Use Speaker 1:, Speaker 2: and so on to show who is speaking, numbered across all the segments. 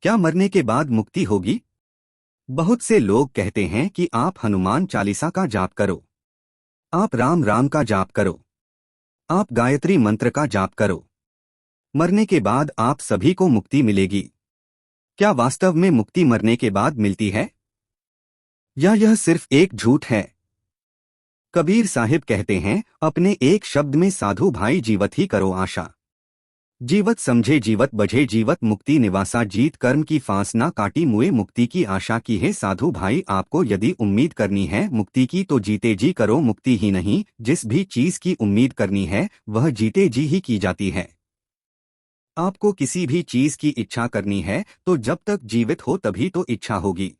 Speaker 1: क्या मरने के बाद मुक्ति होगी? बहुत से लोग कहते हैं कि आप हनुमान चालीसा का जाप करो, आप राम राम का जाप करो, आप गायत्री मंत्र का जाप करो। मरने के बाद आप सभी को मुक्ति मिलेगी। क्या वास्तव में मुक्ति मरने के बाद मिलती है, या यह सिर्फ एक झूठ है? कबीर साहिब कहते हैं, अपने एक शब्द में साधु भाई जीवत ही करो आशा। जीवत समझे जीवत बझे जीवत मुक्ति निवासा जीत कर्म की फांस ना काटी मुए मुक्ति की आशा की है साधु भाई। आपको यदि उम्मीद करनी है मुक्ति की तो जीते जी करो मुक्ति ही नहीं, जिस भी चीज की उम्मीद करनी है वह जीते जी ही की जाती है। आपको किसी भी चीज की इच्छा करनी है तो जब तक जीवित हो तभी तो इच्छा होगी।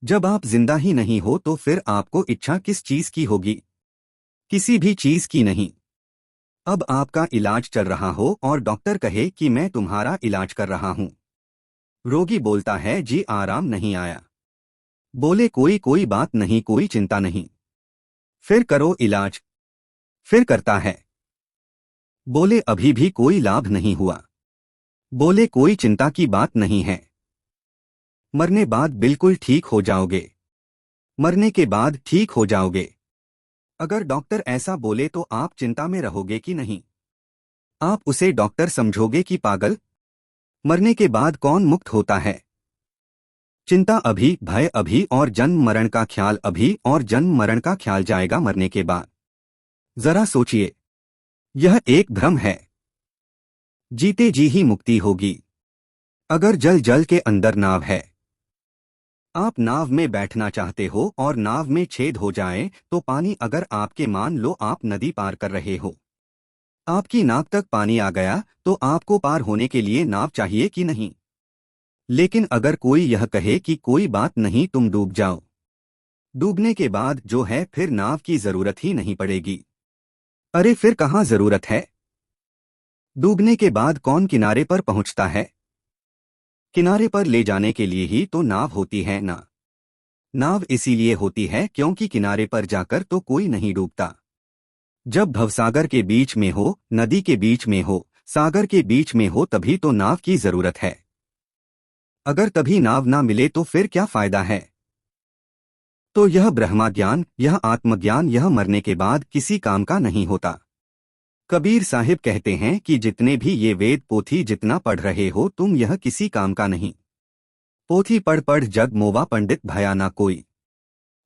Speaker 1: जब आप जिंदा ही नहीं हो तो फिर आपको इच्छा किस चीज की होगी? किसी भी चीज की नहीं। अब आपका इलाज चल रहा हो और डॉक्टर कहे कि मैं तुम्हारा इलाज कर रहा हूं। रोगी बोलता है जी आराम नहीं आया। बोले कोई कोई बात नहीं, कोई चिंता नहीं, फिर करो इलाज। फिर करता है। बोले अभी भी कोई लाभ नहीं हुआ। बोले कोई चिंता की बात नहीं है, मरने बाद बिल्कुल ठीक हो जाओगे। मरने के बाद ठीक हो जाओगे। अगर डॉक्टर ऐसा बोले तो आप चिंता में रहोगे कि नहीं? आप उसे डॉक्टर समझोगे कि पागल? मरने के बाद कौन मुक्त होता है? चिंता अभी, भय अभी और जन्म मरण का ख्याल अभी और जन्म मरण का ख्याल जाएगा मरने के बाद। जरा सोचिए, यह एक भ्रम है। जीते जी ही मुक्ति होगी। अगर जल जल के अंदर नाव है, आप नाव में बैठना चाहते हो और नाव में छेद हो जाए तो पानी अगर आपके, मान लो आप नदी पार कर रहे हो, आपकी नाक तक पानी आ गया तो आपको पार होने के लिए नाव चाहिए कि नहीं? लेकिन अगर कोई यह कहे कि कोई बात नहीं तुम डूब जाओ, डूबने के बाद जो है फिर नाव की जरूरत ही नहीं पड़ेगी। अरे फिर कहाँ जरूरत है? डूबने के बाद कौन किनारे पर पहुंचता है? किनारे पर ले जाने के लिए ही तो नाव होती है ना। नाव इसीलिए होती है क्योंकि किनारे पर जाकर तो कोई नहीं डूबता। जब भवसागर के बीच में हो, नदी के बीच में हो, सागर के बीच में हो तभी तो नाव की जरूरत है। अगर तभी नाव ना मिले तो फिर क्या फायदा है? तो यह ब्रह्मा ज्ञान, यह आत्मज्ञान, यह मरने के बाद किसी काम का नहीं होता। कबीर साहिब कहते हैं कि जितने भी ये वेद पोथी जितना पढ़ रहे हो तुम, यह किसी काम का नहीं। पोथी पढ़ पढ़ जग मोवा पंडित भया ना कोई।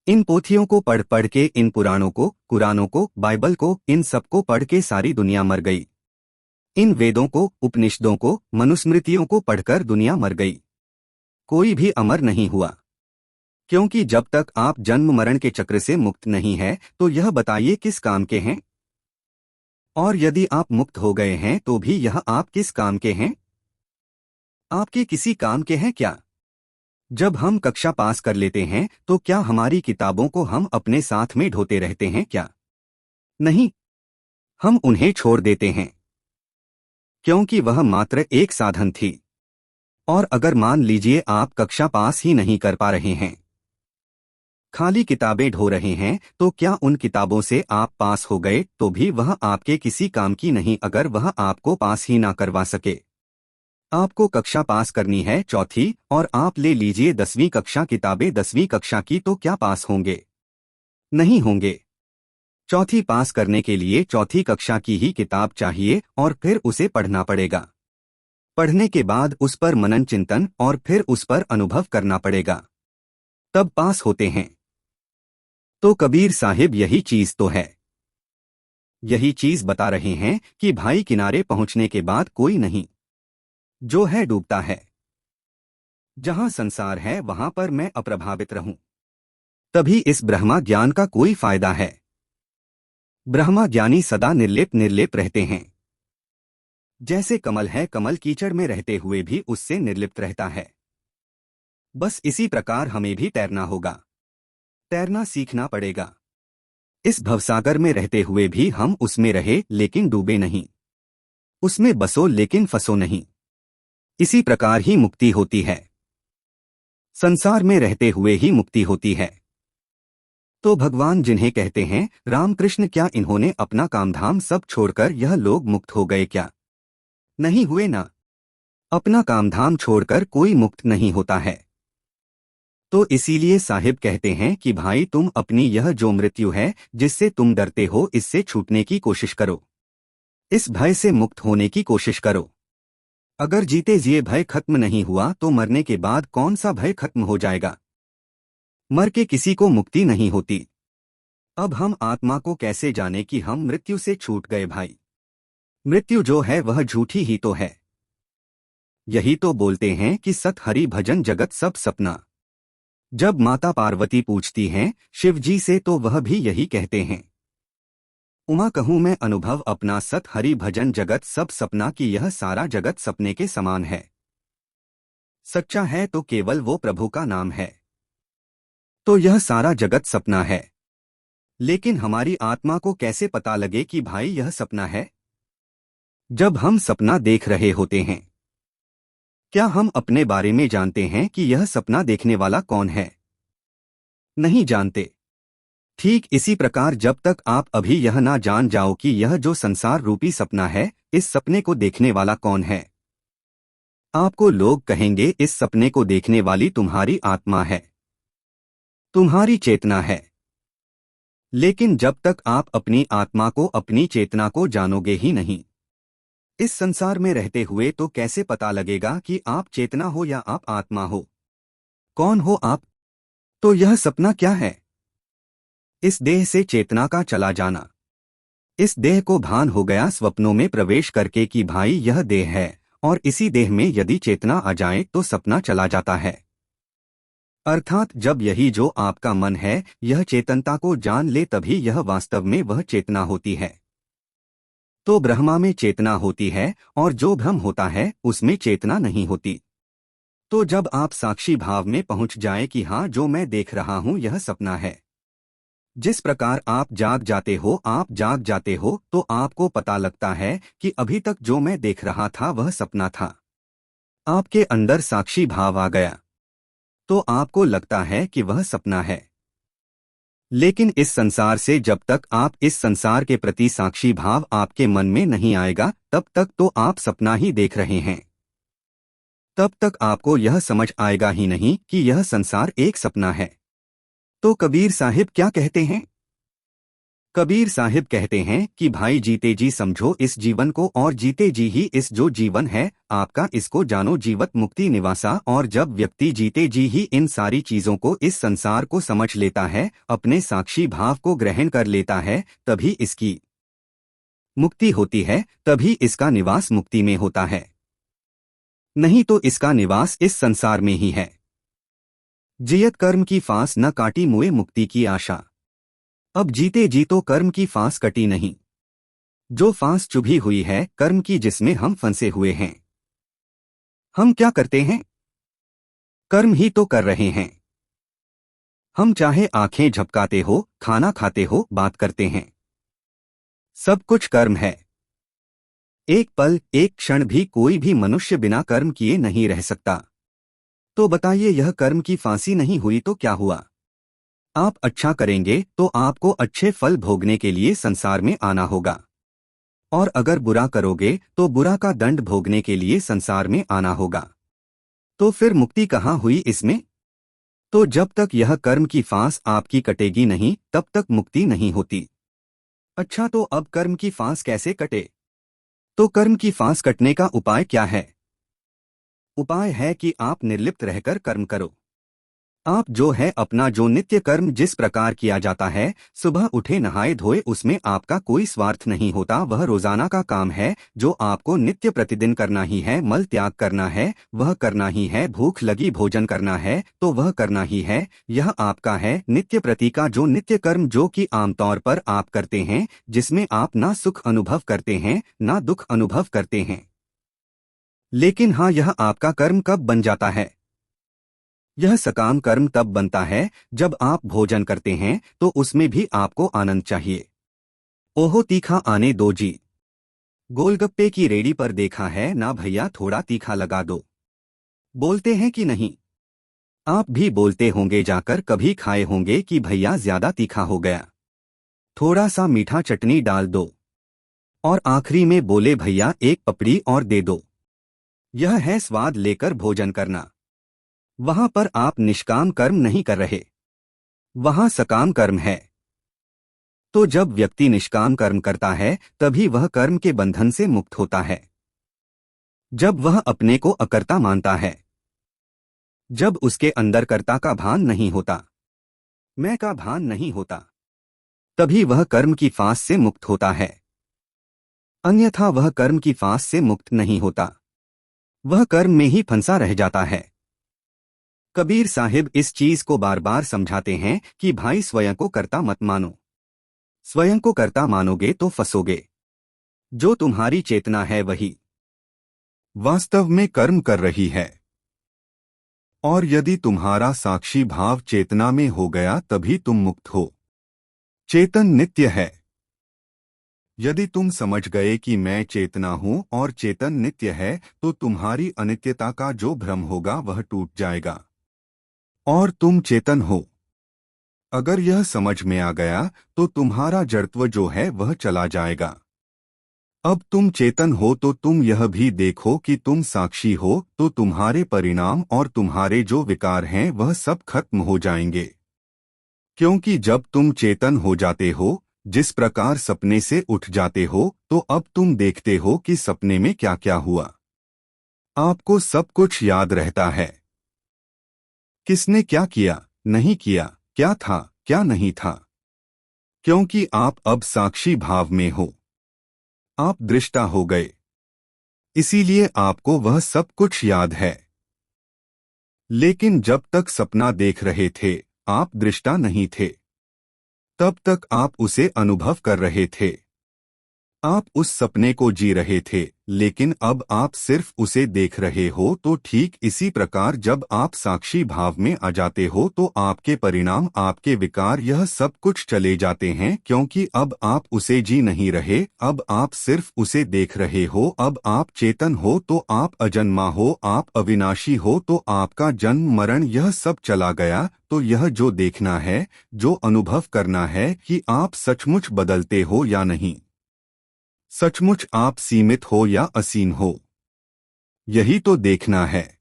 Speaker 1: इन पोथियों को पढ़ पढ़ के, इन पुराणों को, कुरानों को, बाइबल को, इन सबको पढ़ के सारी दुनिया मर गई। इन वेदों को, उपनिषदों को, मनुस्मृतियों को पढ़कर दुनिया मर गई। कोई भी अमर नहीं हुआ। क्योंकि जब तक आप जन्म मरण के चक्र से मुक्त नहीं है तो यह बताइए किस काम के हैं? और यदि आप मुक्त हो गए हैं तो भी यह आप किस काम के हैं? आपके किसी काम के हैं क्या? जब हम कक्षा पास कर लेते हैं तो क्या हमारी किताबों को हम अपने साथ में ढोते रहते हैं क्या? नहीं, हम उन्हें छोड़ देते हैं, क्योंकि वह मात्र एक साधन थी। और अगर मान लीजिए आप कक्षा पास ही नहीं कर पा रहे हैं, खाली किताबें ढो रहे हैं, तो क्या उन किताबों से आप पास हो गए तो भी वह आपके किसी काम की नहीं अगर वह आपको पास ही ना करवा सके? आपको कक्षा पास करनी है चौथी और आप ले लीजिए 10वीं कक्षा किताबें 10वीं कक्षा की, तो क्या पास होंगे? नहीं होंगे। चौथी पास करने के लिए चौथी कक्षा की ही किताब चाहिए और फिर उसे पढ़ना पड़ेगा। पढ़ने के बाद उस पर मनन चिंतन और फिर उस पर अनुभव करना पड़ेगा, तब पास होते हैं। तो कबीर साहिब यही चीज तो है। यही चीज बता रहे हैं कि भाई किनारे पहुंचने के बाद कोई नहीं, जो है डूबता है। जहां संसार है वहां पर मैं अप्रभावित रहूं, तभी इस ब्रह्मा ज्ञान का कोई फायदा है। ब्रह्मा ज्ञानी सदा निर्लिप्त निर्लिप्त रहते हैं। जैसे कमल है, कमल कीचड़ में रहते हुए भी उससे निर्लिप्त रहता है। बस इसी प्रकार हमें भी तैरना होगा, तैरना सीखना पड़ेगा। इस भवसागर में रहते हुए भी हम उसमें रहे लेकिन डूबे नहीं, उसमें बसो लेकिन फंसो नहीं। इसी प्रकार ही मुक्ति होती है। संसार में रहते हुए ही मुक्ति होती है। तो भगवान जिन्हें कहते हैं रामकृष्ण, क्या इन्होंने अपना कामधाम सब छोड़कर यह लोग मुक्त हो गए क्या? नहीं हुए ना। अपना काम धाम छोड़कर कोई मुक्त नहीं होता है। तो इसीलिए साहिब कहते हैं कि भाई तुम अपनी यह जो मृत्यु है जिससे तुम डरते हो इससे छूटने की कोशिश करो। इस भय से मुक्त होने की कोशिश करो। अगर जीते जी भय खत्म नहीं हुआ तो मरने के बाद कौन सा भय खत्म हो जाएगा। मर के किसी को मुक्ति नहीं होती। अब हम आत्मा को कैसे जाने कि हम मृत्यु से छूट गए भाई। मृत्यु जो है वह झूठी ही तो है। यही तो बोलते हैं कि सत हरि भजन जगत सब सपना। जब माता पार्वती पूछती हैं शिव जी से तो वह भी यही कहते हैं। उमा कहूँ मैं अनुभव अपना सत हरि भजन जगत सब सपना कि यह सारा जगत सपने के समान है। सच्चा है तो केवल वो प्रभु का नाम है। तो यह सारा जगत सपना है। लेकिन हमारी आत्मा को कैसे पता लगे कि भाई यह सपना है। जब हम सपना देख रहे होते हैं, क्या हम अपने बारे में जानते हैं कि यह सपना देखने वाला कौन है। नहीं जानते। ठीक इसी प्रकार जब तक आप अभी यह ना जान जाओ कि यह जो संसार रूपी सपना है इस सपने को देखने वाला कौन है, आपको लोग कहेंगे इस सपने को देखने वाली तुम्हारी आत्मा है, तुम्हारी चेतना है। लेकिन जब तक आप अपनी आत्मा को अपनी चेतना को जानोगे ही नहीं, इस संसार में रहते हुए तो कैसे पता लगेगा कि आप चेतना हो या आप आत्मा हो। कौन हो आप। तो यह सपना क्या है। इस देह से चेतना का चला जाना। इस देह को भान हो गया स्वप्नों में प्रवेश करके कि भाई यह देह है और इसी देह में यदि चेतना आ जाए तो सपना चला जाता है। अर्थात जब यही जो आपका मन है यह चेतनता को जान ले तभी यह वास्तव में वह चेतना होती है। तो ब्रह्मा में चेतना होती है और जो भ्रम होता है उसमें चेतना नहीं होती। तो जब आप साक्षी भाव में पहुंच जाए कि हाँ जो मैं देख रहा हूं यह सपना है। जिस प्रकार आप जाग जाते हो तो आपको पता लगता है कि अभी तक जो मैं देख रहा था वह सपना था। आपके अंदर साक्षी भाव आ गया तो आपको लगता है कि वह सपना है। लेकिन इस संसार से जब तक आप इस संसार के प्रति साक्षी भाव आपके मन में नहीं आएगा तब तक तो आप सपना ही देख रहे हैं। तब तक आपको यह समझ आएगा ही नहीं कि यह संसार एक सपना है। तो कबीर साहिब क्या कहते हैं। कबीर साहिब कहते हैं कि भाई जीते जी समझो इस जीवन को और जीते जी ही इस जो जीवन है आपका इसको जानो जीवत मुक्ति निवासा। और जब व्यक्ति जीते जी ही इन सारी चीजों को इस संसार को समझ लेता है अपने साक्षी भाव को ग्रहण कर लेता है तभी इसकी मुक्ति होती है, तभी इसका निवास मुक्ति में होता है। नहीं तो इसका निवास इस संसार में ही है। जियत कर्म की फांस न काटी मुए मुक्ति की आशा। अब जीते जी तो कर्म की फांस कटी नहीं। जो फांस चुभी हुई है कर्म की जिसमें हम फंसे हुए हैं। हम क्या करते हैं। कर्म ही तो कर रहे हैं। हम चाहे आंखें झपकाते हो खाना खाते हो बात करते हैं, सब कुछ कर्म है। एक पल एक क्षण भी कोई भी मनुष्य बिना कर्म किए नहीं रह सकता। तो बताइए यह कर्म की फांसी नहीं हुई तो क्या हुआ। आप अच्छा करेंगे तो आपको अच्छे फल भोगने के लिए संसार में आना होगा और अगर बुरा करोगे तो बुरा का दंड भोगने के लिए संसार में आना होगा। तो फिर मुक्ति कहाँ हुई इसमें। तो जब तक यह कर्म की फांस आपकी कटेगी नहीं तब तक मुक्ति नहीं होती। अच्छा तो अब कर्म की फांस कैसे कटे। तो कर्म की फांस कटने का उपाय क्या है। उपाय है कि आप निर्लिप्त रहकर कर्म करो। आप जो है अपना जो नित्य कर्म जिस प्रकार किया जाता है सुबह उठे नहाए धोए उसमें आपका कोई स्वार्थ नहीं होता। वह रोजाना का काम है जो आपको नित्य प्रतिदिन करना ही है। मल त्याग करना है वह करना ही है। भूख लगी भोजन करना है तो वह करना ही है। यह आपका है नित्य प्रति का जो नित्य कर्म जो कि आमतौर पर आप करते हैं जिसमें आप ना सुख अनुभव करते हैं ना दुख अनुभव करते हैं। लेकिन हाँ यह आपका कर्म कब बन जाता है। यह सकाम कर्म तब बनता है जब आप भोजन करते हैं तो उसमें भी आपको आनंद चाहिए। ओहो तीखा आने दो जी। गोलगप्पे की रेडी पर देखा है ना भैया थोड़ा तीखा लगा दो। बोलते हैं कि नहीं। आप भी बोलते होंगे जाकर कभी खाए होंगे कि भैया ज्यादा तीखा हो गया, थोड़ा सा मीठा चटनी डाल दो। और आखिरी में बोले भैया एक पपड़ी और दे दो। यह है स्वाद लेकर भोजन करना। वहां पर आप निष्काम कर्म नहीं कर रहे, वहां सकाम कर्म है। तो जब व्यक्ति निष्काम कर्म करता है तभी वह कर्म के बंधन से मुक्त होता है। जब वह अपने को अकर्ता मानता है, जब उसके अंदर कर्ता का भान नहीं होता, मैं का भान नहीं होता, तभी वह कर्म की फांस से मुक्त होता है। अन्यथा वह कर्म की फांस से मुक्त नहीं होता, वह कर्म में ही फंसा रह जाता है। कबीर साहिब इस चीज को बार बार समझाते हैं कि भाई स्वयं को कर्ता मत मानो। स्वयं को कर्ता मानोगे तो फंसोगे। जो तुम्हारी चेतना है वही वास्तव में कर्म कर रही है। और यदि तुम्हारा साक्षी भाव चेतना में हो गया तभी तुम मुक्त हो। चेतन नित्य है। यदि तुम समझ गए कि मैं चेतना हूं और चेतन नित्य है तो तुम्हारी अनित्यता का जो भ्रम होगा वह टूट जाएगा और तुम चेतन हो। अगर यह समझ में आ गया तो तुम्हारा जड़त्व जो है वह चला जाएगा। अब तुम चेतन हो तो तुम यह भी देखो कि तुम साक्षी हो तो तुम्हारे परिणाम और तुम्हारे जो विकार हैं वह सब खत्म हो जाएंगे। क्योंकि जब तुम चेतन हो जाते हो, जिस प्रकार सपने से उठ जाते हो, तो अब तुम देखते हो कि सपने में क्या क्या हुआ। आपको सब कुछ याद रहता है। किसने क्या किया, नहीं किया, क्या था, क्या नहीं था। क्योंकि आप अब साक्षी भाव में हो। आप दृष्टा हो गए। इसीलिए आपको वह सब कुछ याद है। लेकिन जब तक सपना देख रहे थे, आप दृष्टा नहीं थे। तब तक आप उसे अनुभव कर रहे थे। आप उस सपने को जी रहे थे, लेकिन अब आप सिर्फ उसे देख रहे हो। तो ठीक इसी प्रकार जब आप साक्षी भाव में आ जाते हो तो आपके परिणाम, आपके विकार, यह सब कुछ चले जाते हैं। क्योंकि अब आप उसे जी नहीं रहे, अब आप सिर्फ उसे देख रहे हो। अब आप चेतन हो तो आप अजन्मा हो, आप अविनाशी हो तो आपका जन्म मरण यह सब चला गया। तो यह जो देखना है, जो अनुभव करना है कि आप सचमुच बदलते हो या नहीं, सचमुच आप सीमित हो या असीम हो, यही तो देखना है।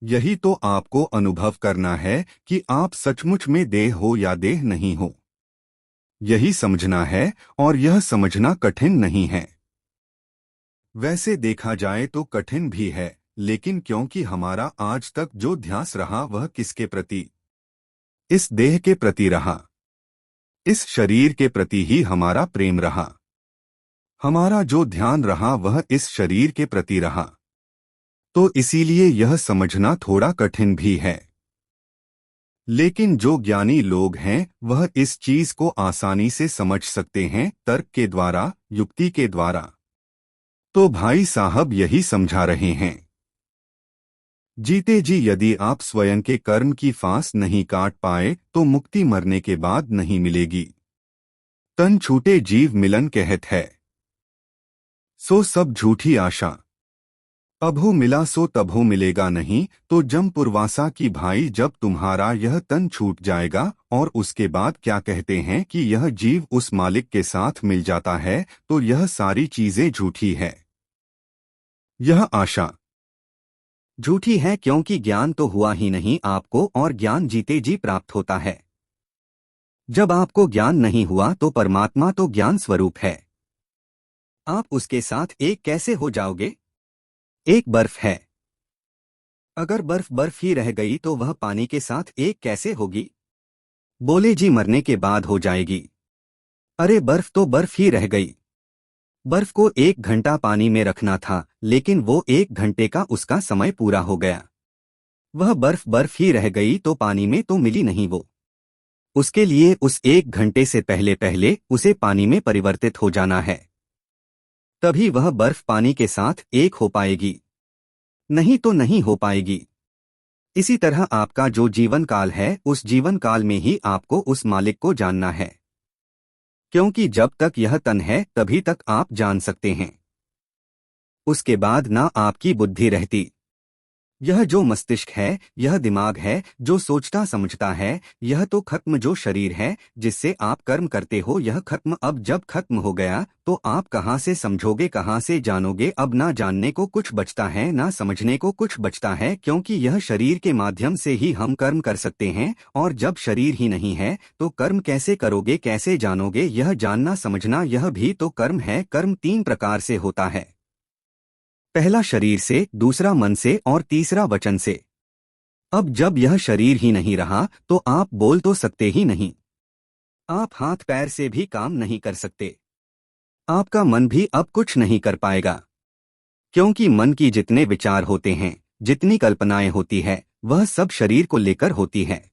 Speaker 1: यही तो आपको अनुभव करना है कि आप सचमुच में देह हो या देह नहीं हो। यही समझना है और यह समझना कठिन नहीं है। वैसे देखा जाए तो कठिन भी है, लेकिन क्योंकि हमारा आज तक जो ध्यास रहा वह किसके प्रति, इस देह के प्रति रहा। इस शरीर के प्रति ही हमारा प्रेम रहा। हमारा जो ध्यान रहा वह इस शरीर के प्रति रहा। तो इसीलिए यह समझना थोड़ा कठिन भी है। लेकिन जो ज्ञानी लोग हैं वह इस चीज को आसानी से समझ सकते हैं, तर्क के द्वारा, युक्ति के द्वारा। तो भाई साहब यही समझा रहे हैं। जीते जी यदि आप स्वयं के कर्म की फांस नहीं काट पाए तो मुक्ति मरने के बाद नहीं मिलेगी। तन छूटे जीव मिलन कहत है, सो सब झूठी आशा। अभू मिला सो तभू मिलेगा नहीं। तो जम पुरवासा की भाई जब तुम्हारा यह तन छूट जाएगा और उसके बाद क्या कहते हैं कि यह जीव उस मालिक के साथ मिल जाता है, तो यह सारी चीजें झूठी है। यह आशा झूठी है क्योंकि ज्ञान तो हुआ ही नहीं आपको, और ज्ञान जीते जी प्राप्त होता है। जब आपको ज्ञान नहीं हुआ तो परमात्मा तो ज्ञान स्वरूप है। आप उसके साथ एक कैसे हो जाओगे? एक बर्फ है, अगर बर्फ बर्फ ही रह गई तो वह पानी के साथ एक कैसे होगी? बोले जी मरने के बाद हो जाएगी। अरे बर्फ तो बर्फ ही रह गई। बर्फ को 1 घंटा पानी में रखना था, लेकिन वो 1 घंटे का उसका समय पूरा हो गया। वह बर्फ बर्फ ही रह गई तो पानी में तो मिली नहीं वो। उसके लिए उस 1 घंटे से पहले पहले उसे पानी में परिवर्तित हो जाना है, तभी वह बर्फ पानी के साथ एक हो पाएगी, नहीं तो नहीं हो पाएगी। इसी तरह आपका जो जीवन काल है, उस जीवन काल में ही आपको उस मालिक को जानना है। क्योंकि जब तक यह तन है तभी तक आप जान सकते हैं, उसके बाद ना आपकी बुद्धि रहती। यह जो मस्तिष्क है, यह दिमाग है जो सोचता समझता है, यह तो खत्म। जो शरीर है जिससे आप कर्म करते हो, यह खत्म। अब जब खत्म हो गया तो आप कहाँ से समझोगे, कहाँ से जानोगे? अब ना जानने को कुछ बचता है, ना समझने को कुछ बचता है, क्योंकि यह शरीर के माध्यम से ही हम कर्म कर सकते हैं। और जब शरीर ही नहीं है तो कर्म कैसे करोगे, कैसे जानोगे? यह जानना समझना, यह भी तो कर्म है। कर्म 3 प्रकार से होता है। पहला शरीर से, दूसरा मन से और तीसरा वचन से। अब जब यह शरीर ही नहीं रहा तो आप बोल तो सकते ही नहीं, आप हाथ पैर से भी काम नहीं कर सकते, आपका मन भी अब कुछ नहीं कर पाएगा, क्योंकि मन की जितने विचार होते हैं, जितनी कल्पनाएं होती है, वह सब शरीर को लेकर होती है।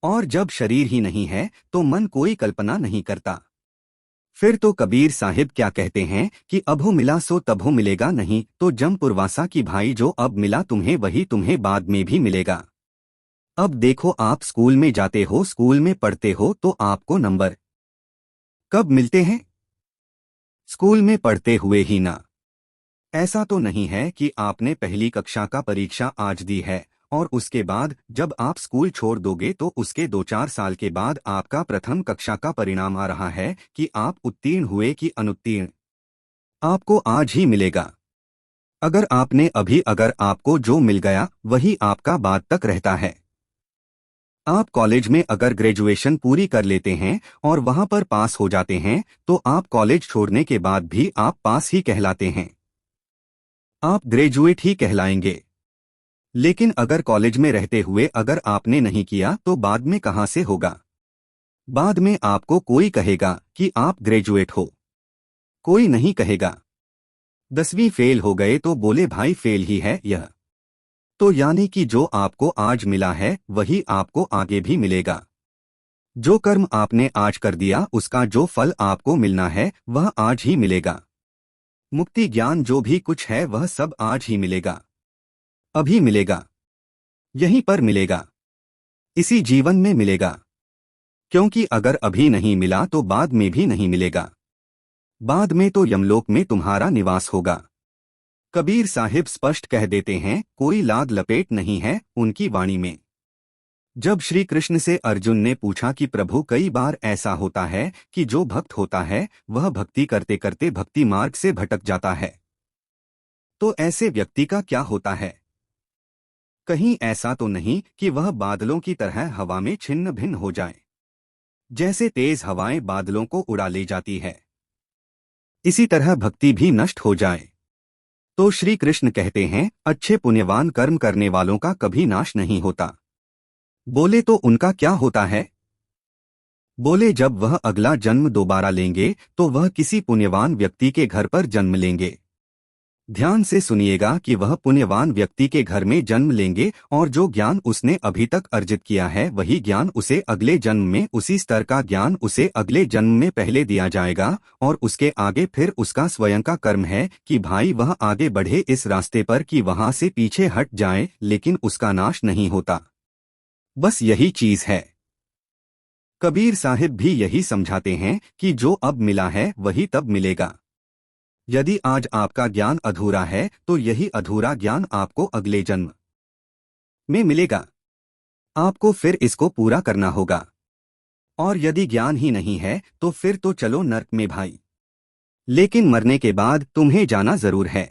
Speaker 1: और जब शरीर ही नहीं है तो मन कोई कल्पना नहीं करता। फिर तो कबीर साहिब क्या कहते हैं कि अभो मिला सो तभो मिलेगा नहीं, तो जमपुरवासा की भाई, जो अब मिला तुम्हें वही तुम्हें बाद में भी मिलेगा। अब देखो, आप स्कूल में जाते हो, स्कूल में पढ़ते हो, तो आपको नंबर कब मिलते हैं? स्कूल में पढ़ते हुए ही ना। ऐसा तो नहीं है कि आपने पहली कक्षा का परीक्षा आज दी है और उसके बाद जब आप स्कूल छोड़ दोगे तो उसके 2-4 साल के बाद आपका प्रथम कक्षा का परिणाम आ रहा है कि आप उत्तीर्ण हुए कि अनुत्तीर्ण। आपको आज ही मिलेगा। अगर आपको जो मिल गया वही आपका बाद तक रहता है। आप कॉलेज में अगर ग्रेजुएशन पूरी कर लेते हैं और वहां पर पास हो जाते हैं तो आप कॉलेज छोड़ने के बाद भी आप पास ही कहलाते हैं, आप ग्रेजुएट ही कहलाएंगे। लेकिन अगर कॉलेज में रहते हुए अगर आपने नहीं किया तो बाद में कहां से होगा? बाद में आपको कोई कहेगा कि आप ग्रेजुएट हो? कोई नहीं कहेगा। 10वीं फेल हो गए तो बोले भाई फेल ही है यह। तो यानी कि जो आपको आज मिला है वही आपको आगे भी मिलेगा। जो कर्म आपने आज कर दिया उसका जो फल आपको मिलना है वह आज ही मिलेगा। मुक्ति ज्ञान जो भी कुछ है वह सब आज ही मिलेगा, अभी मिलेगा, यहीं पर मिलेगा, इसी जीवन में मिलेगा। क्योंकि अगर अभी नहीं मिला तो बाद में भी नहीं मिलेगा। बाद में तो यमलोक में तुम्हारा निवास होगा। कबीर साहिब स्पष्ट कह देते हैं, कोई लाग लपेट नहीं है उनकी वाणी में। जब श्री कृष्ण से अर्जुन ने पूछा कि प्रभु, कई बार ऐसा होता है कि जो भक्त होता है वह भक्ति करते करते भक्ति मार्ग से भटक जाता है, तो ऐसे व्यक्ति का क्या होता है? कहीं ऐसा तो नहीं कि वह बादलों की तरह हवा में छिन्न भिन्न हो जाए? जैसे तेज हवाएं बादलों को उड़ा ले जाती है, इसी तरह भक्ति भी नष्ट हो जाए। तो श्री कृष्ण कहते हैं, अच्छे पुण्यवान कर्म करने वालों का कभी नाश नहीं होता। बोले तो उनका क्या होता है? बोले जब वह अगला जन्म दोबारा लेंगे तो वह किसी पुण्यवान व्यक्ति के घर पर जन्म लेंगे। ध्यान से सुनिएगा कि वह पुण्यवान व्यक्ति के घर में जन्म लेंगे और जो ज्ञान उसने अभी तक अर्जित किया है वही ज्ञान उसे अगले जन्म में, उसी स्तर का ज्ञान उसे अगले जन्म में पहले दिया जाएगा। और उसके आगे फिर उसका स्वयं का कर्म है कि भाई वह आगे बढ़े इस रास्ते पर कि वहां से पीछे हट जाए, लेकिन उसका नाश नहीं होता। बस यही चीज है। कबीर साहिब भी यही समझाते हैं कि जो अब मिला है वही तब मिलेगा। यदि आज आपका ज्ञान अधूरा है तो यही अधूरा ज्ञान आपको अगले जन्म में मिलेगा। आपको फिर इसको पूरा करना होगा। और यदि ज्ञान ही नहीं है तो फिर तो चलो नर्क में भाई, लेकिन मरने के बाद तुम्हें जाना जरूर है।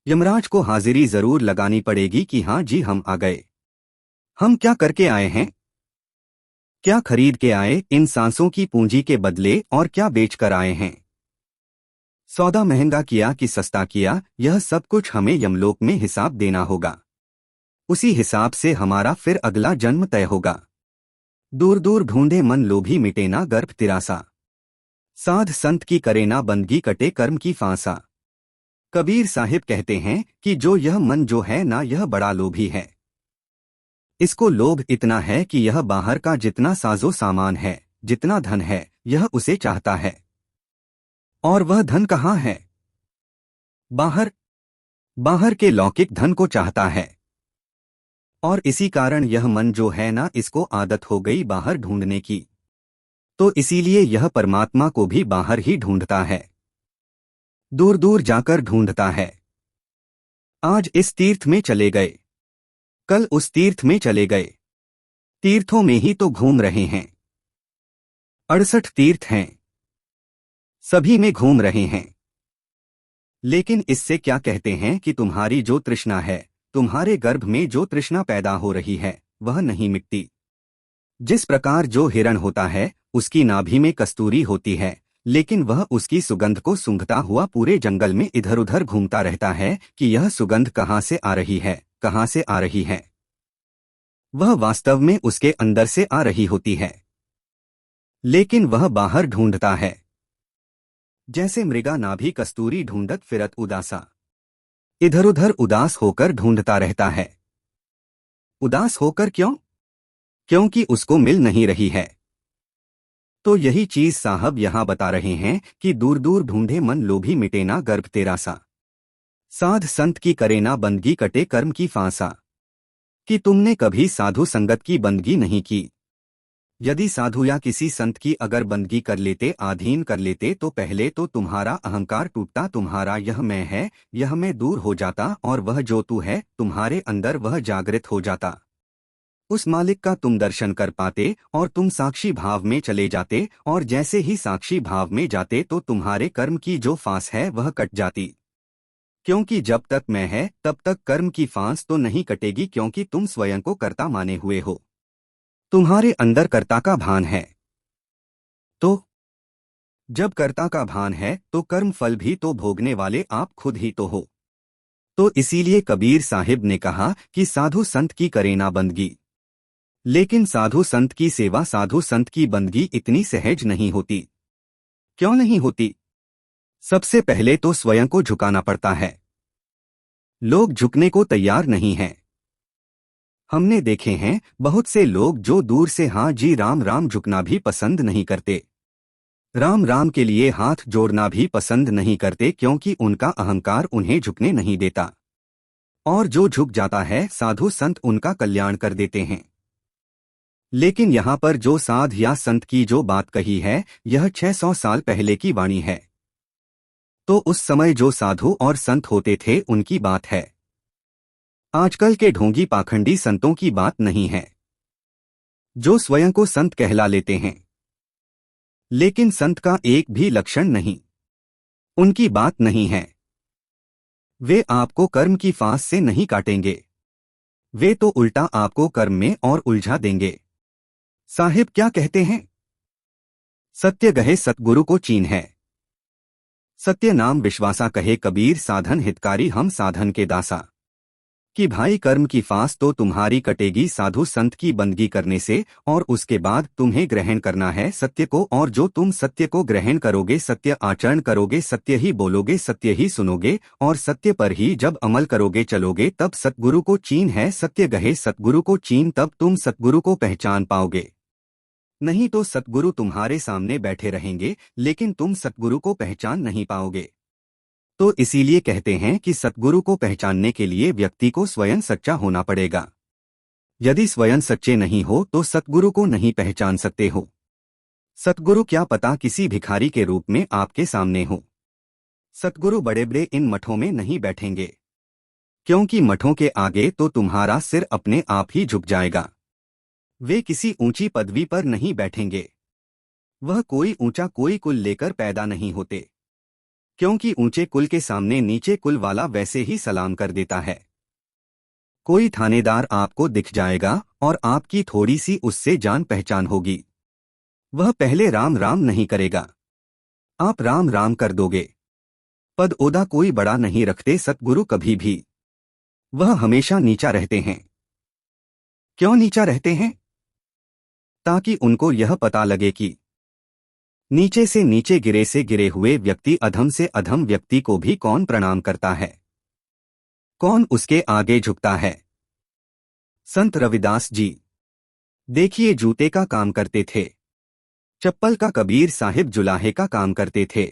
Speaker 1: यमराज को हाजिरी जरूर लगानी पड़ेगी कि हाँ जी हम आ गए। हम क्या करके आए हैं? क्या खरीद के आए इन सांसों की पूंजी के बदले, और क्या बेच कर आए हैं? सौदा महंगा किया कि सस्ता किया, यह सब कुछ हमें यमलोक में हिसाब देना होगा। उसी हिसाब से हमारा फिर अगला जन्म तय होगा। दूर दूर ढूंढे मन लोभी, मिटे ना गर्भ तिरासा। साध संत की करे ना बंदगी, कटे कर्म की फांसा। कबीर साहिब कहते हैं कि जो यह मन जो है ना, यह बड़ा लोभी है। इसको लोभ इतना है कि यह बाहर का जितना साजो सामान है, जितना धन है, यह उसे चाहता है। और वह धन कहाँ है? बाहर। बाहर के लौकिक धन को चाहता है। और इसी कारण यह मन जो है ना, इसको आदत हो गई बाहर ढूंढने की। तो इसीलिए यह परमात्मा को भी बाहर ही ढूंढता है, दूर दूर जाकर ढूंढता है। आज इस तीर्थ में चले गए, कल उस तीर्थ में चले गए, तीर्थों में ही तो घूम रहे हैं। 68 तीर्थ हैं, सभी में घूम रहे हैं। लेकिन इससे क्या कहते हैं कि तुम्हारी जो तृष्णा है, तुम्हारे गर्भ में जो तृष्णा पैदा हो रही है, वह नहीं मिटती। जिस प्रकार जो हिरण होता है, उसकी नाभि में कस्तूरी होती है, लेकिन वह उसकी सुगंध को सूंघता हुआ पूरे जंगल में इधर उधर घूमता रहता है कि यह सुगंध कहाँ से आ रही है, कहाँ से आ रही है। वह वास्तव में उसके अंदर से आ रही होती है, लेकिन वह बाहर ढूंढता है। जैसे मृगा नाभि कस्तूरी ढूंढत फिरत उदासा, इधर उधर उदास होकर ढूंढता रहता है। उदास होकर क्यों? क्योंकि उसको मिल नहीं रही है। तो यही चीज साहब यहां बता रहे हैं कि दूर दूर ढूंढे मन लोभी मिटे ना गर्भ तेरा सा, साध संत की करे ना बंदगी कटे कर्म की फांसा। कि तुमने कभी साधु संगत की बंदगी नहीं की। यदि साधु या किसी संत की अगर बंदगी कर लेते, अधीन कर लेते, तो पहले तो तुम्हारा अहंकार टूटता, तुम्हारा यह मैं है, यह मैं दूर हो जाता और वह जो तू है तुम्हारे अंदर वह जागृत हो जाता। उस मालिक का तुम दर्शन कर पाते और तुम साक्षी भाव में चले जाते, और जैसे ही साक्षी भाव में जाते तो तुम्हारे कर्म की जो फांस है वह कट जाती। क्योंकि जब तक मैं है तब तक कर्म की फांस तो नहीं कटेगी, क्योंकि तुम स्वयं को कर्ता माने हुए हो, तुम्हारे अंदर कर्ता का भान है। तो जब कर्ता का भान है तो कर्म फल भी तो भोगने वाले आप खुद ही तो हो। तो इसीलिए कबीर साहिब ने कहा कि साधु संत की करे ना बंदगी। लेकिन साधु संत की सेवा, साधु संत की बंदगी इतनी सहज नहीं होती। क्यों नहीं होती? सबसे पहले तो स्वयं को झुकाना पड़ता है। लोग झुकने को तैयार नहीं हैं। हमने देखे हैं बहुत से लोग जो दूर से हाँ जी राम राम झुकना भी पसंद नहीं करते, राम राम के लिए हाथ जोड़ना भी पसंद नहीं करते, क्योंकि उनका अहंकार उन्हें झुकने नहीं देता। और जो झुक जाता है साधु संत उनका कल्याण कर देते हैं। लेकिन यहाँ पर जो साध या संत की जो बात कही है, यह 600 साल पहले की वाणी है। तो उस समय जो साधु और संत होते थे उनकी बात है, आजकल के ढोंगी पाखंडी संतों की बात नहीं है, जो स्वयं को संत कहला लेते हैं, लेकिन संत का एक भी लक्षण नहीं, उनकी बात नहीं है। वे आपको कर्म की फांस से नहीं काटेंगे, वे तो उल्टा आपको कर्म में और उलझा देंगे। साहिब क्या कहते हैं? सत्य गहे सतगुरु को चीन है, सत्य नाम विश्वासा कहे कबीर, साधन हितकारी हम साधन के दासा। कि भाई कर्म की फांस तो तुम्हारी कटेगी साधु संत की बंदगी करने से, और उसके बाद तुम्हें ग्रहण करना है सत्य को, और जो तुम सत्य को ग्रहण करोगे, सत्य आचरण करोगे, सत्य ही बोलोगे, सत्य ही सुनोगे, और सत्य पर ही जब अमल करोगे चलोगे, तब सतगुरु को चीन है। सत्य गहे सतगुरु को चीन, तब तुम सतगुरु को पहचान पाओगे। नहीं तो सतगुरु तुम्हारे सामने बैठे रहेंगे, लेकिन तुम सतगुरु को पहचान नहीं पाओगे। तो इसीलिए कहते हैं कि सतगुरु को पहचानने के लिए व्यक्ति को स्वयं सच्चा होना पड़ेगा। यदि स्वयं सच्चे नहीं हो तो सतगुरु को नहीं पहचान सकते हो। सतगुरु क्या पता किसी भिखारी के रूप में आपके सामने हो। सतगुरु बड़े बड़े इन मठों में नहीं बैठेंगे, क्योंकि मठों के आगे तो तुम्हारा सिर अपने आप ही झुक जाएगा। वे किसी ऊंची पदवी पर नहीं बैठेंगे, वह कोई ऊंचा कोई कुल लेकर पैदा नहीं होते, क्योंकि ऊंचे कुल के सामने नीचे कुल वाला वैसे ही सलाम कर देता है। कोई थानेदार आपको दिख जाएगा और आपकी थोड़ी सी उससे जान पहचान होगी, वह पहले राम राम नहीं करेगा, आप राम राम कर दोगे। पद ओदा कोई बड़ा नहीं रखते सतगुरु कभी भी, वह हमेशा नीचा रहते हैं। क्यों नीचा रहते हैं? ताकि उनको यह पता लगे कि नीचे से नीचे गिरे से गिरे हुए व्यक्ति, अधम से अधम व्यक्ति को भी कौन प्रणाम करता है, कौन उसके आगे झुकता है। संत रविदास जी देखिए जूते का काम करते थे, चप्पल का कबीर साहिब जुलाहे का काम करते थे,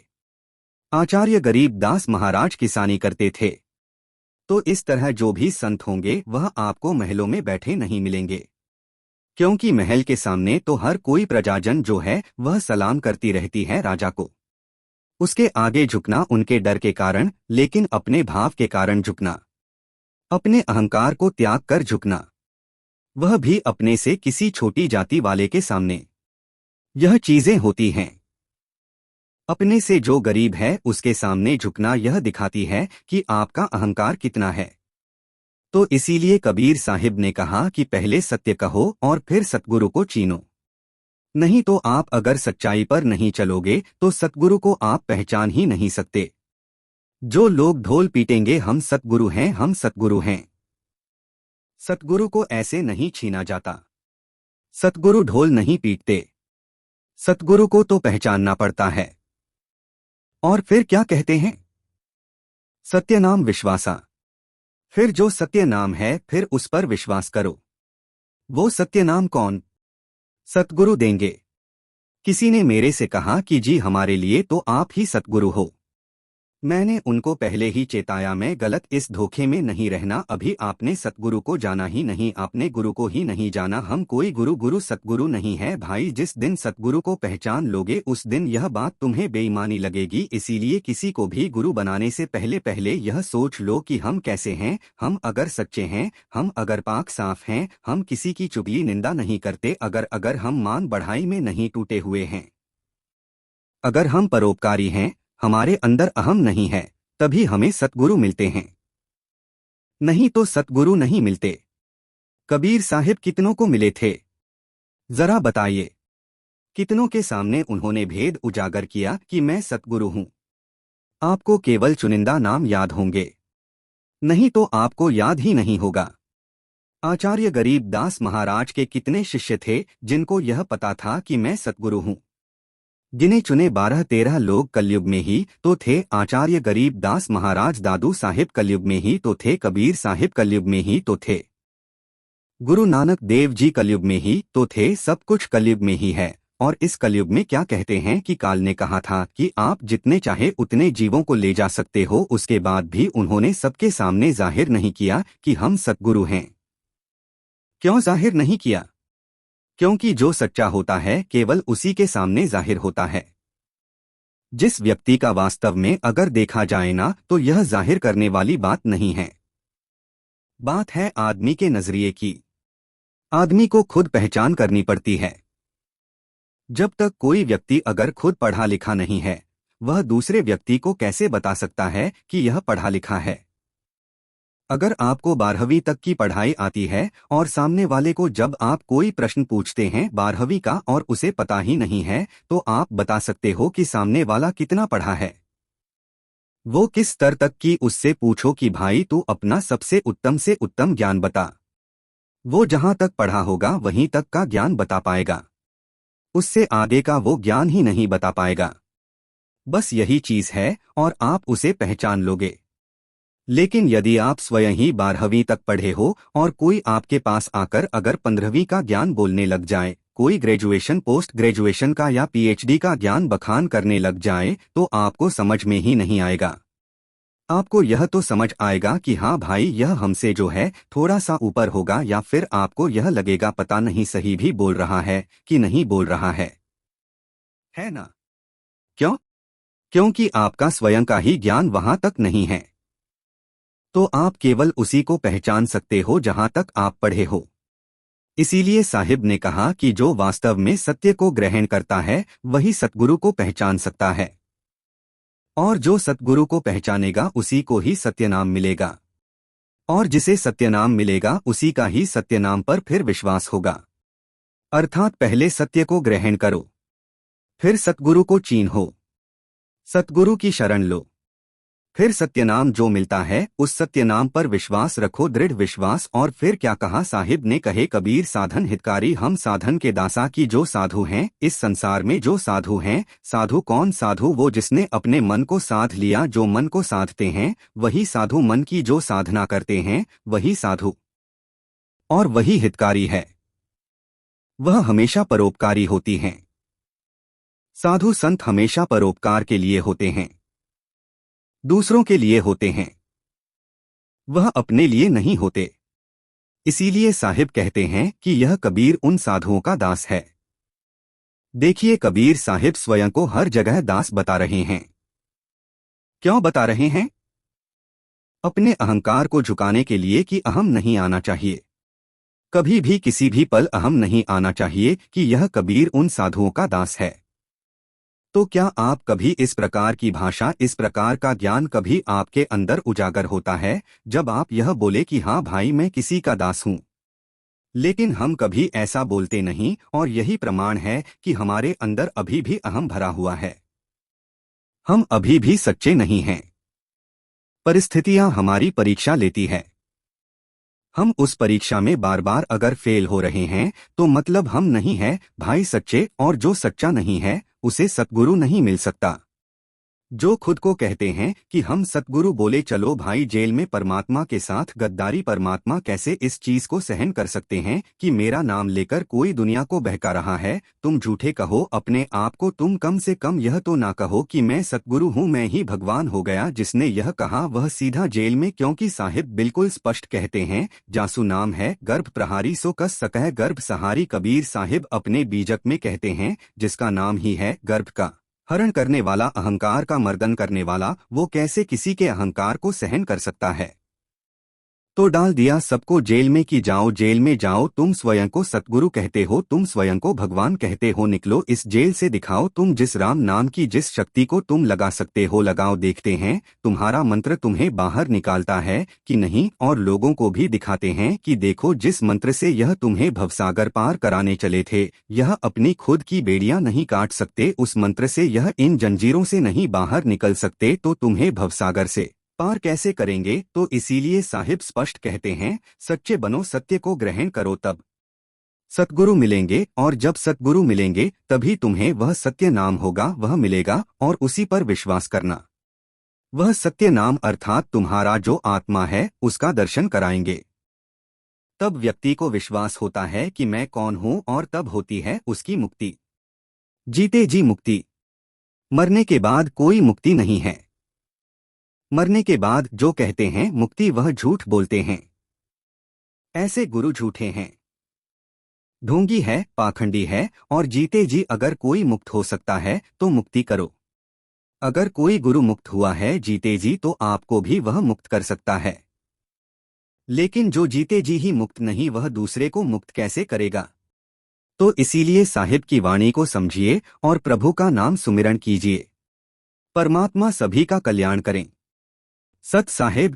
Speaker 1: आचार्य गरीब दास महाराज किसानी करते थे। तो इस तरह जो भी संत होंगे वह आपको महलों में बैठे नहीं मिलेंगे, क्योंकि महल के सामने तो हर कोई प्रजाजन जो है वह सलाम करती रहती है राजा को। उसके आगे झुकना उनके डर के कारण, लेकिन अपने भाव के कारण झुकना। अपने अहंकार को त्याग कर झुकना, वह भी अपने से किसी छोटी जाति वाले के सामने। यह चीजें होती हैं। अपने से जो गरीब है उसके सामने झुकना यह दिखाती है कि आपका अहंकार कितना है। तो इसीलिए कबीर साहिब ने कहा कि पहले सत्य कहो और फिर सतगुरु को चीनो। नहीं तो आप अगर सच्चाई पर नहीं चलोगे तो सतगुरु को आप पहचान ही नहीं सकते। जो लोग ढोल पीटेंगे हम सतगुरु हैं, हम सतगुरु हैं, सतगुरु को ऐसे नहीं छीना जाता। सतगुरु ढोल नहीं पीटते, सतगुरु को तो पहचानना पड़ता है। और फिर क्या कहते हैं? सत्य नाम विश्वासा। फिर जो सत्य नाम है फिर उस पर विश्वास करो। वो सत्य नाम कौन? सतगुरु देंगे। किसी ने मेरे से कहा कि जी हमारे लिए तो आप ही सतगुरु हो। मैंने उनको पहले ही चेताया, मैं गलत इस धोखे में नहीं रहना। अभी आपने सतगुरु को जाना ही नहीं, आपने गुरु को ही नहीं जाना। हम कोई गुरु सतगुरु नहीं है भाई। जिस दिन सतगुरु को पहचान लोगे उस दिन यह बात तुम्हें बेईमानी लगेगी। इसीलिए किसी को भी गुरु बनाने से पहले पहले यह सोच लो कि हम कैसे हैं। हम अगर सच्चे हैं, हम अगर पाक साफ हैं, हम किसी की चुगली निंदा नहीं करते, अगर हम मान बढ़ाई में नहीं टूटे हुए हैं, अगर हम परोपकारी हैं, हमारे अंदर अहम नहीं है, तभी हमें सतगुरु मिलते हैं। नहीं तो सतगुरु नहीं मिलते। कबीर साहिब कितनों को मिले थे? जरा बताइए। कितनों के सामने उन्होंने भेद उजागर किया कि मैं सतगुरु हूं? आपको केवल चुनिंदा नाम याद होंगे, नहीं तो आपको याद ही नहीं होगा। आचार्य गरीब दास महाराज के कितने शिष्य थे जिनको यह पता था कि मैं सतगुरु हूं? गिने चुने 12-13 लोग कलयुग में ही तो थे। आचार्य गरीब दास महाराज दादू साहिब कलयुग में ही तो थे, कबीर साहिब कलयुग में ही तो थे, गुरु नानक देव जी कलयुग में ही तो थे। सब कुछ कलयुग में ही है। और इस कलयुग में क्या कहते हैं कि काल ने कहा था कि आप जितने चाहे उतने जीवों को ले जा सकते हो। उसके बाद भी उन्होंने सबके सामने जाहिर नहीं किया कि हम सतगुरु हैं। क्यों जाहिर नहीं किया? क्योंकि जो सच्चा होता है केवल उसी के सामने जाहिर होता है। जिस व्यक्ति का वास्तव में अगर देखा जाए ना तो यह जाहिर करने वाली बात नहीं है। बात है आदमी के नजरिए की। आदमी को खुद पहचान करनी पड़ती है। जब तक कोई व्यक्ति अगर खुद पढ़ा लिखा नहीं है, वह दूसरे व्यक्ति को कैसे बता सकता है कि यह पढ़ा लिखा है? अगर आपको 12वीं तक की पढ़ाई आती है और सामने वाले को जब आप कोई प्रश्न पूछते हैं 12वीं का और उसे पता ही नहीं है, तो आप बता सकते हो कि सामने वाला कितना पढ़ा है। वो किस स्तर तक की, उससे पूछो कि भाई तू अपना सबसे उत्तम से उत्तम ज्ञान बता। वो जहां तक पढ़ा होगा वहीं तक का ज्ञान बता पाएगा, उससे आगे का वो ज्ञान ही नहीं बता पाएगा। बस यही चीज है और आप उसे पहचान लोगे। लेकिन यदि आप स्वयं ही 12वीं तक पढ़े हो और कोई आपके पास आकर अगर 15वीं का ज्ञान बोलने लग जाए, कोई ग्रेजुएशन पोस्ट ग्रेजुएशन का या पीएचडी का ज्ञान बखान करने लग जाए, तो आपको समझ में ही नहीं आएगा। आपको यह तो समझ आएगा कि हाँ भाई यह हमसे जो है थोड़ा सा ऊपर होगा, या फिर आपको यह लगेगा पता नहीं सही भी बोल रहा है कि नहीं बोल रहा है ना? क्यों? क्योंकि आपका स्वयं का ही ज्ञान वहां तक नहीं है। तो आप केवल उसी को पहचान सकते हो जहां तक आप पढ़े हो। इसीलिए साहिब ने कहा कि जो वास्तव में सत्य को ग्रहण करता है वही सतगुरु को पहचान सकता है, और जो सतगुरु को पहचानेगा उसी को ही सत्यनाम मिलेगा, और जिसे सत्यनाम मिलेगा उसी का ही सत्यनाम पर फिर विश्वास होगा। अर्थात पहले सत्य को ग्रहण करो, फिर सतगुरु को चीन्हो, सतगुरु की शरण लो, फिर सत्यनाम जो मिलता है उस सत्यनाम पर विश्वास रखो, दृढ़ विश्वास। और फिर क्या कहा साहिब ने? कहे कबीर साधन हितकारी हम साधन के दासा की जो साधु हैं इस संसार में, जो साधु हैं। साधु कौन? साधु वो जिसने अपने मन को साध लिया। जो मन को साधते हैं वही साधु, मन की जो साधना करते हैं वही साधु, और वही हितकारी है। वह हमेशा परोपकारी होती हैं। साधु संत हमेशा परोपकार के लिए होते हैं, दूसरों के लिए होते हैं, वह अपने लिए नहीं होते। इसीलिए साहिब कहते हैं कि यह कबीर उन साधुओं का दास है। देखिए कबीर साहिब स्वयं को हर जगह दास बता रहे हैं। क्यों बता रहे हैं? अपने अहंकार को झुकाने के लिए कि अहम नहीं आना चाहिए। कभी भी किसी भी पल अहम नहीं आना चाहिए कि यह कबीर उन साधुओं का दास है। तो क्या आप कभी इस प्रकार की भाषा, इस प्रकार का ज्ञान कभी आपके अंदर उजागर होता है जब आप यह बोले कि हाँ भाई मैं किसी का दास हूँ? लेकिन हम कभी ऐसा बोलते नहीं और यही प्रमाण है कि हमारे अंदर अभी भी अहम भरा हुआ है। हम अभी भी सच्चे नहीं हैं। परिस्थितियां हमारी परीक्षा लेती है। हम उस परीक्षा में बार बार अगर फेल हो रहे हैं तो मतलब हम नहीं है भाई सच्चे, और जो सच्चा नहीं है उसे सतगुरु नहीं मिल सकता। जो खुद को कहते हैं कि हम सतगुरु बोले चलो भाई जेल में परमात्मा के साथ गद्दारी, परमात्मा कैसे इस चीज को सहन कर सकते हैं कि मेरा नाम लेकर कोई दुनिया को बहका रहा है? तुम झूठे कहो अपने आप को, तुम कम से कम यह तो ना कहो कि मैं सतगुरु हूँ, मैं ही भगवान हो गया। जिसने यह कहा वह सीधा जेल में, क्योंकि साहिब बिल्कुल स्पष्ट कहते हैं जासु नाम है गर्भ प्रहारी सो कस सकह गर्भ सहारी। कबीर साहिब अपने बीजक में कहते हैं जिसका नाम ही है गर्भ का हरण करने वाला, अहंकार का मर्दन करने वाला, वो कैसे किसी के अहंकार को सहन कर सकता है? तो डाल दिया सबको जेल में कि जाओ जेल में जाओ। तुम स्वयं को सतगुरु कहते हो, तुम स्वयं को भगवान कहते हो, निकलो इस जेल से, दिखाओ तुम जिस राम नाम की जिस शक्ति को तुम लगा सकते हो लगाओ। देखते हैं तुम्हारा मंत्र तुम्हें बाहर निकालता है कि नहीं, और लोगों को भी दिखाते हैं कि देखो जिस मंत्र से यह तुम्हें भवसागर पार कराने चले थे, यह अपनी खुद की बेड़ियां नहीं काट सकते, उस मंत्र से यह इन जंजीरों से नहीं बाहर निकल सकते, तो तुम्हें भवसागर से पार कैसे करेंगे? तो इसीलिए साहिब स्पष्ट कहते हैं सच्चे बनो, सत्य को ग्रहण करो, तब सतगुरु मिलेंगे, और जब सतगुरु मिलेंगे तभी तुम्हें वह सत्य नाम होगा वह मिलेगा, और उसी पर विश्वास करना। वह सत्य नाम अर्थात तुम्हारा जो आत्मा है उसका दर्शन कराएंगे। तब व्यक्ति को विश्वास होता है कि मैं कौन हूं, और तब होती है उसकी मुक्ति। जीते जी मुक्ति। मरने के बाद कोई मुक्ति नहीं है। मरने के बाद जो कहते हैं मुक्ति वह झूठ बोलते हैं। ऐसे गुरु झूठे हैं, ढोंगी है, पाखंडी है। और जीते जी अगर कोई मुक्त हो सकता है तो मुक्ति करो। अगर कोई गुरु मुक्त हुआ है जीते जी तो आपको भी वह मुक्त कर सकता है। लेकिन जो जीते जी ही मुक्त नहीं वह दूसरे को मुक्त कैसे करेगा? तो इसीलिए साहिब की वाणी को समझिए और प्रभु का नाम सुमिरन कीजिए। परमात्मा सभी का कल्याण करें। सत साहिब।